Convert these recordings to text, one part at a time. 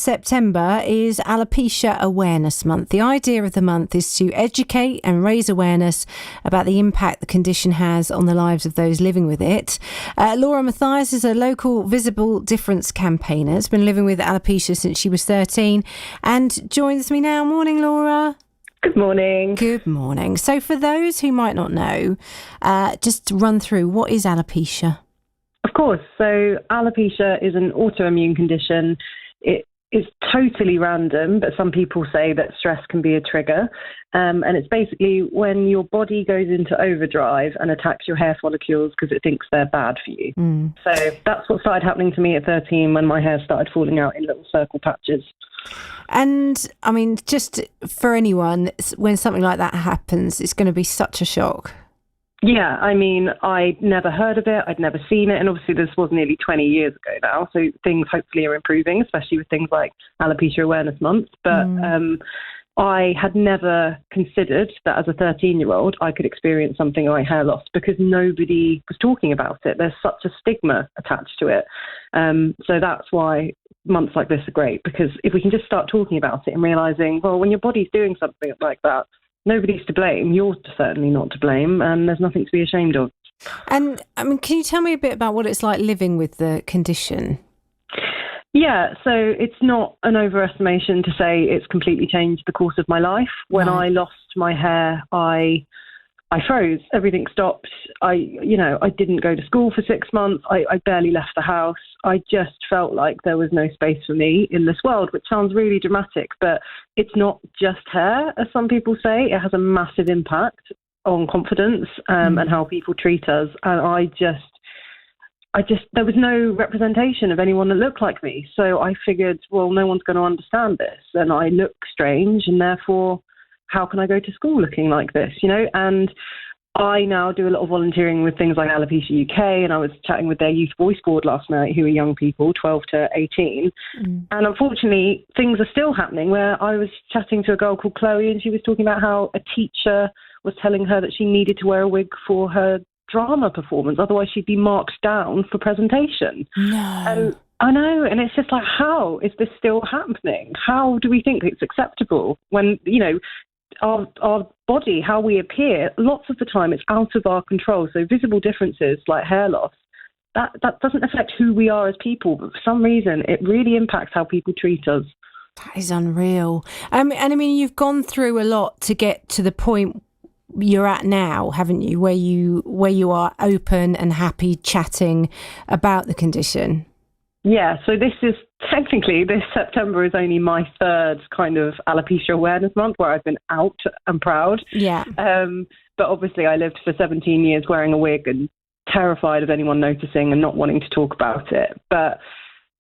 September is Alopecia Awareness Month. The idea of the month is to educate and raise awareness about the impact the condition has on the lives of those living with it. Laura Mathias is a local Visible Difference campaigner. Has been living with alopecia since she was 13 and joins me now. Morning, Laura. Good morning. Good morning. So for those who might not know, just run through, what is alopecia? Of course. So alopecia is an autoimmune condition. It is totally random, but some people say that stress can be a trigger. And it's basically when your body goes into overdrive and attacks your hair follicles because it thinks they're bad for you. So that's what started happening to me at 13 when my hair started falling out in little circle patches. And I mean, just for anyone, when something like that happens, it's going to be such a shock. Yeah, I mean, I'd never heard of it. I'd never seen it. And obviously this was nearly 20 years ago now. So things hopefully are improving, especially with things like Alopecia Awareness Month. But I had never considered that as a 13-year-old, I could experience something like hair loss because nobody was talking about it. There's such a stigma attached to it. So that's why months like this are great, because if we can just start talking about it and realizing, well, when your body's doing something like that, nobody's to blame. You're certainly not to blame, and there's nothing to be ashamed of. And I mean, can you tell me a bit about what it's like living with the condition? Yeah, so it's not an overestimation to say it's completely changed the course of my life. When I lost my hair, I froze. Everything stopped. I didn't go to school for 6 months. I barely left the house. I just felt like there was no space for me in this world, which sounds really dramatic, but it's not just hair, as some people say. It has a massive impact on confidence and how people treat us. And I just, there was no representation of anyone that looked like me. So I figured, well, no one's going to understand this. And I look strange, and therefore, how can I go to school looking like this, And I now do a lot of volunteering with things like Alopecia UK, and I was chatting with their youth voice board last night, who are young people, 12 to 18. And unfortunately, things are still happening, where I was chatting to a girl called Chloe, and she was talking about how a teacher was telling her that she needed to wear a wig for her drama performance, otherwise she'd be marked down for presentation. No. I know, and it's just like, how is this still happening? How do we think it's acceptable when, our body, how we appear, lots of the time it's out of our control. So visible differences like hair loss, that doesn't affect who we are as people, but for some reason it really impacts how people treat us. That is unreal. And I mean, you've gone through a lot to get to the point you're at now, haven't you, where you are open and happy chatting about the condition? Yeah, so this September is only my third kind of Alopecia Awareness Month where I've been out and proud. Yeah. But obviously I lived for 17 years wearing a wig and terrified of anyone noticing and not wanting to talk about it. But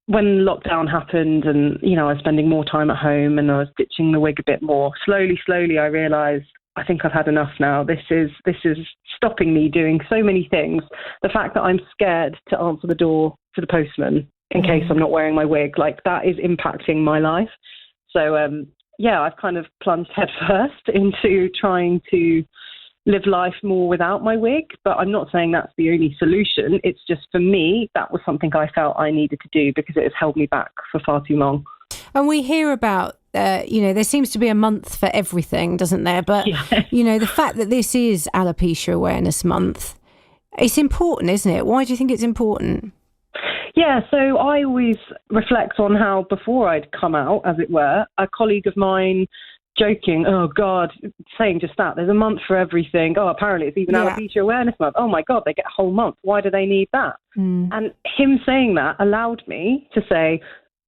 when lockdown happened and, I was spending more time at home and I was ditching the wig a bit more, slowly I realised, I think I've had enough now. This is stopping me doing so many things. The fact that I'm scared to answer the door to the postman in case I'm not wearing my wig, like that is impacting my life. So, I've kind of plunged headfirst into trying to live life more without my wig, but I'm not saying that's the only solution. It's just, for me, that was something I felt I needed to do because it has held me back for far too long. And we hear about, there seems to be a month for everything, doesn't there? But, the fact that this is Alopecia Awareness Month, it's important, isn't it? Why do you think it's important? Yeah, so I always reflect on how before I'd come out, as it were, a colleague of mine joking, oh God, saying just that, there's a month for everything. Oh, apparently it's even Alopecia Awareness Month. Oh my God, they get a whole month. Why do they need that? And him saying that allowed me to say,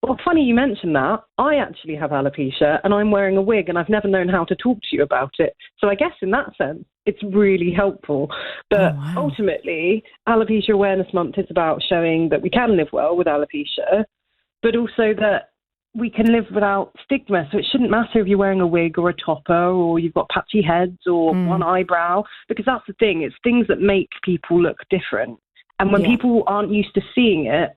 well, funny you mentioned that. I actually have alopecia and I'm wearing a wig and I've never known how to talk to you about it. So I guess in that sense, it's really helpful. But ultimately, Alopecia Awareness Month is about showing that we can live well with alopecia, but also that we can live without stigma. So it shouldn't matter if you're wearing a wig or a topper or you've got patchy heads or one eyebrow, because that's the thing. It's things that make people look different. And when people aren't used to seeing it,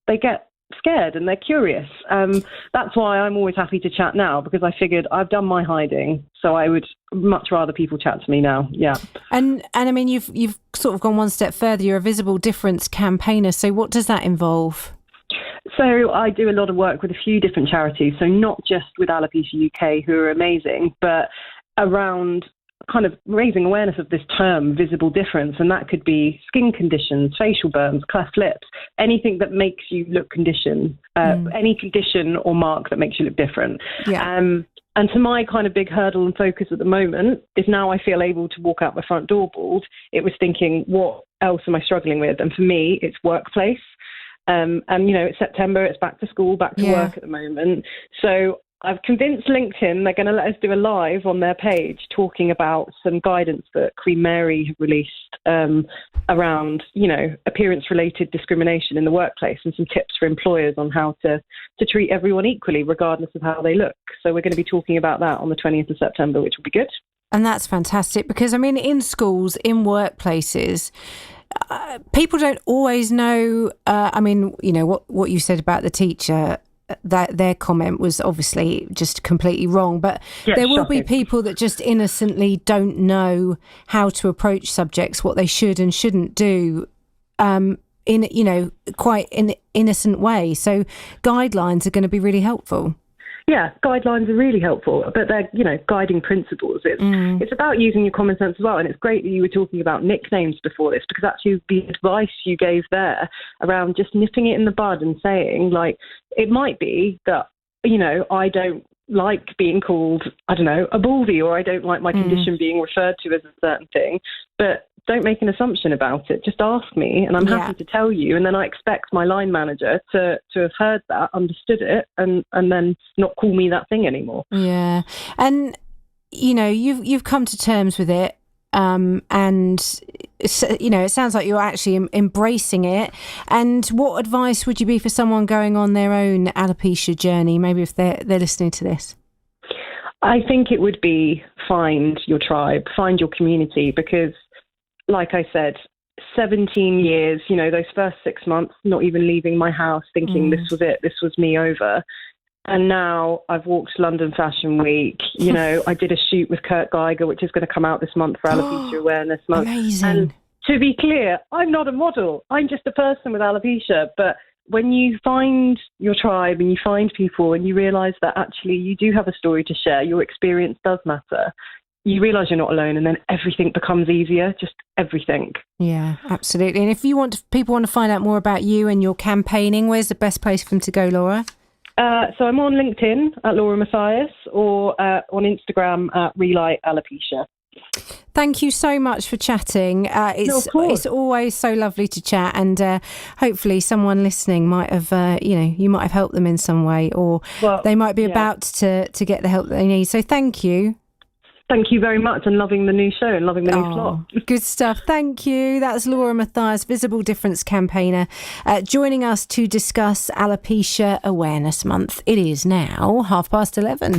they get scared and they're curious. That's why I'm always happy to chat now, because I figured I've done my hiding, so I would much rather people chat to me now. Yeah. And I mean, you've sort of gone one step further. You're a Visible Difference campaigner. So what does that involve? So I do a lot of work with a few different charities. So not just with Alopecia UK, who are amazing, but around kind of raising awareness of this term, visible difference. And that could be skin conditions, facial burns, cleft lips, anything that makes you look conditioned, any condition or mark that makes you look different. Yeah. And to my kind of big hurdle and focus at the moment is now I feel able to walk out my front door bald. It was thinking, what else am I struggling with? And for me, it's workplace. And, it's September, it's back to school, back to work at the moment. So I've convinced LinkedIn they're going to let us do a live on their page talking about some guidance that Queen Mary have released around, appearance-related discrimination in the workplace and some tips for employers on how to treat everyone equally, regardless of how they look. So we're going to be talking about that on the 20th of September, which will be good. And that's fantastic because, in schools, in workplaces, people don't always know. What you said about the teacher, that their comment was obviously just completely wrong. But there will be people that just innocently don't know how to approach subjects, what they should and shouldn't do, in quite an innocent way. So guidelines are going to be really helpful. Yeah, guidelines are really helpful, but they're, guiding principles. It's about using your common sense as well. And it's great that you were talking about nicknames before this, because actually the advice you gave there around just nipping it in the bud and saying, like, it might be that, I don't like being called, a baldy, or I don't like my condition being referred to as a certain thing, but don't make an assumption about it. Just ask me and I'm happy to tell you. And then I expect my line manager to have heard that, understood it, and then not call me that thing anymore. Yeah. And, you've come to terms with it. And, it sounds like you're actually embracing it. And what advice would you be for someone going on their own alopecia journey, maybe if they're listening to this? I think it would be find your tribe, find your community, because like I said, 17 years, those first 6 months, not even leaving my house, thinking this was it, this was me over. And now I've walked London Fashion Week. I did a shoot with Kurt Geiger, which is going to come out this month for Alopecia Awareness Month. Amazing. And to be clear, I'm not a model. I'm just a person with alopecia. But when you find your tribe and you find people and you realise that actually you do have a story to share, your experience does matter, you realise you're not alone, and then everything becomes easier, just everything. Yeah, absolutely. And if people want to find out more about you and your campaigning, where's the best place for them to go, Laura? So I'm on LinkedIn at Laura Mathias, or on Instagram at Relight Alopecia. Thank you so much for chatting. It's always so lovely to chat, and hopefully someone listening might have, you might have helped them in some way, or they might be about to get the help that they need. So thank you. Thank you very much, and loving the new show and loving the new slot. Good stuff. Thank you. That's Laura Mathias, Visible Difference campaigner, joining us to discuss Alopecia Awareness Month. It is now 11:30.